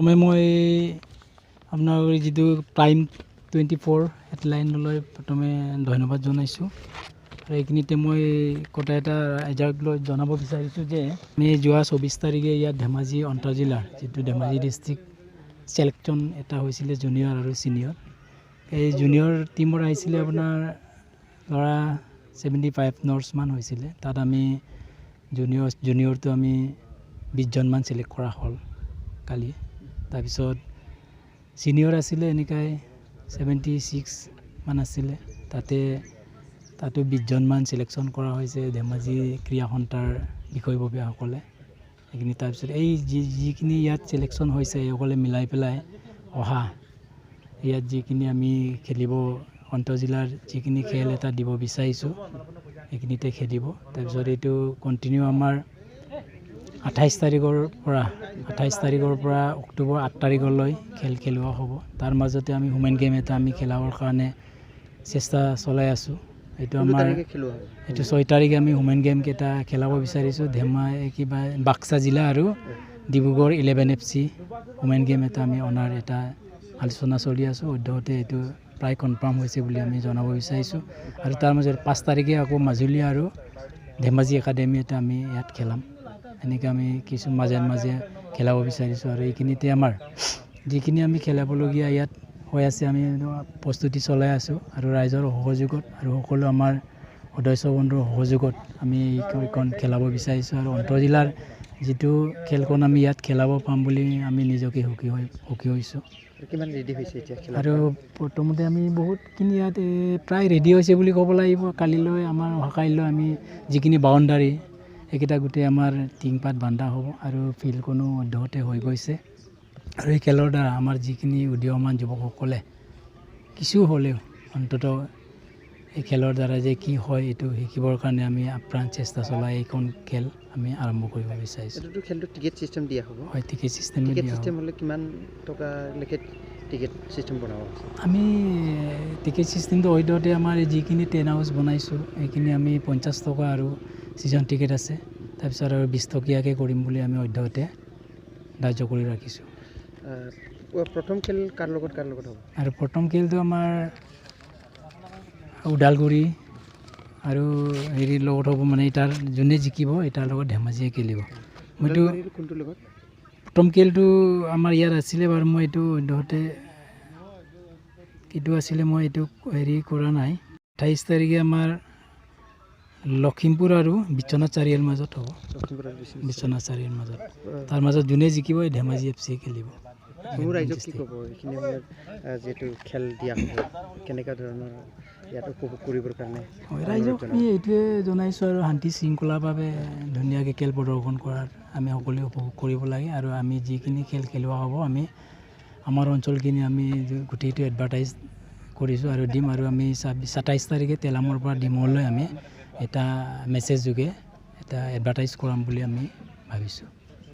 মই আপোনাৰ যিটো প্ৰাইম 24 হেডলাইনলৈ প্ৰথমে ধন্যবাদ জনাইছোঁ আৰু এইখিনিতে মই কথা এটা ৰাইজক লৈ জনাব বিচাৰিছোঁ যে আমি যোৱা 24 তাৰিখে ইয়াত ধেমাজি অন্তঃজিলাৰ যিটো ধেমাজি ডিষ্ট্ৰিক্ট ছিলেকশ্যন এটা হৈছিলে জুনিয়ৰ আৰু ছিনিয়ৰ এই জুনিয়ৰ টীমৰ আহিছিলে আপোনাৰ ধৰা 75 নৰ্ছমান হৈছিলে তাত আমি জুনিয়ৰটো আমি 20 জনমান ছিলেক্ট কৰা হ'ল কালি তাৰপিছত ছিনিয়ৰ আছিলে এনেকৈ 76 মান আছিলে তাতো 20 জনমান ছিলেকশ্যন কৰা হৈছে ধেমাজি ক্ৰীড়া সন্থাৰ বিষয়ববীয়াসকলে এইখিনি তাৰপিছত এই যিখিনি ইয়াত ছিলেকশ্যন হৈছে এইসকলে মিলাই পেলাই অহা ইয়াত যিখিনি আমি খেলিব অন্তঃজিলাৰ যিখিনি খেল এটা দিব বিচাৰিছোঁ এইখিনিতে খেলিব তাৰপিছত এইটো কণ্টিনিউ আমাৰ 28 তাৰিখৰ পৰা অক্টোবৰ 8 তাৰিখলৈ খেলোৱা হ'ব তাৰ মাজতে আমি হুমেন গেম এটা আমি খেলাবৰ কাৰণে চেষ্টা চলাই আছোঁ এইটো আমাৰ এইটো 6 তাৰিখে আমি হুমেন গেম কেইটা খেলাব বিচাৰিছোঁ বাক্সা জিলা আৰু ডিব্ৰুগড় 11 FC হুমেন গেম এটা আমি অনাৰ এটা আলোচনা চলি আছোঁ অধ্যহতে এইটো প্ৰায় কনফাৰ্ম হৈছে বুলি আমি জনাব বিচাৰিছোঁ আৰু তাৰ মাজত 5 তাৰিখে আকৌ মাজুলী আৰু ধেমাজি একাডেমি এটা আমি ইয়াত খেলাম এনেকৈ আমি কিছু মাজে খেলাব বিচাৰিছোঁ আৰু এইখিনিতে আমাৰ যিখিনি আমি খেলাবলগীয়া ইয়াত হৈ আছে আমি প্ৰস্তুতি চলাই আছোঁ আৰু ৰাইজৰ সহযোগত আৰু সকলো আমাৰ সদস্য বন্ধুৰ সহযোগত আমি এইখন খেলাব বিচাৰিছোঁ আৰু অন্তঃজিলাৰ যিটো খেলখন আমি ইয়াত খেলাব পাম বুলি আমি নিজকে সুখী হৈছোঁ কিমান ৰেডি হৈছে এতিয়া আৰু প্ৰথমতে আমি বহুতখিনি ইয়াত প্ৰায় ৰেডি হৈছে বুলি ক'ব লাগিব কালিলৈ আমাৰ অহাকাইলৈ আমি যিখিনি বাউণ্ডাৰী এইকেইটা গোটেই আমাৰ টিংপাত বান্ধা হ'ব আৰু ফিল্ডখনো অধ্যহতে হৈ গৈছে আৰু এই খেলৰ দ্বাৰা আমাৰ যিখিনি উদীয়মান যুৱকসকলে কিছু হ'লেও অন্ততঃ এই খেলৰ দ্বাৰা যে কি হয় এইটো শিকিবৰ কাৰণে আমি আপ্ৰাণ চেষ্টা চলাই এইখন খেল আমি আৰম্ভ কৰিব বিচাৰিছোঁ এইটো খেলটো টিকেট চিষ্টেম দিয়া হ'ব হয় টিকেট চিষ্টেম হ'লে কিমান টকালৈকে টিকেট চিষ্টেম বনাব আমি টিকেট চিষ্টেমটো অধ্যহতে আমাৰ যিখিনি টেণ্ট হাউচ বনাইছোঁ এইখিনি আমি 50 টকা আৰু ছিজন টিকেট আছে তাৰপিছত আৰু 20 টকীয়াকৈ কৰিম বুলি আমি অধ্যহতে ধাৰ্য কৰি ৰাখিছোঁ প্ৰথম খেল কাৰ লগত হ'ব আৰু প্ৰথম খেলটো আমাৰ ওদালগুৰি আৰু হেৰিৰ লগত হ'ব মানে তাৰ যোনে জিকিব তাৰ লগত ধেমাজিয়ে খেলিব মইতো কোনটোৰ লগত প্ৰথম খেলটো আমাৰ ইয়াত আছিলে বাৰু মই এইটো অধ্যহতে কিটো আছিলে মই এইটো হেৰি কৰা নাই 28 তাৰিখে আমাৰ লখিমপুৰ আৰু বিশ্বনাথ চাৰিআলিৰ মাজত হ'ব বিশ্বনাথ চাৰিআলিৰ মাজত তাৰ মাজত যোনে জিকিব এই ধেমাজি FC খেলিব ৰাইজক কি ক'ব এইখিনি সময়ত যিহেতু খেল দিয়া হ'ব কেনেকুৱা ধৰণৰ ইয়াত উপভোগ কৰিবৰ কাৰণে ৰাইজক আমি এইটোৱে জনাইছোঁ আৰু শান্তি শৃংখলাভাৱে ধুনীয়াকৈ খেল প্ৰদৰ্শন কৰাৰ আমি সকলোৱে উপভোগ কৰিব লাগে আৰু আমি যিখিনি খেল খেলোৱা হ'ব আমি আমাৰ অঞ্চলখিনি আমি গোটেইটো এডভাৰটাইজ কৰিছোঁ আৰু দিম আৰু আমি 27 তাৰিখে তেলামৰ পৰা ডিমৌলৈ আমি এটা মেছেজ যোগে এটা এডভাৰটাইজ কৰাম বুলি আমি ভাবিছোঁ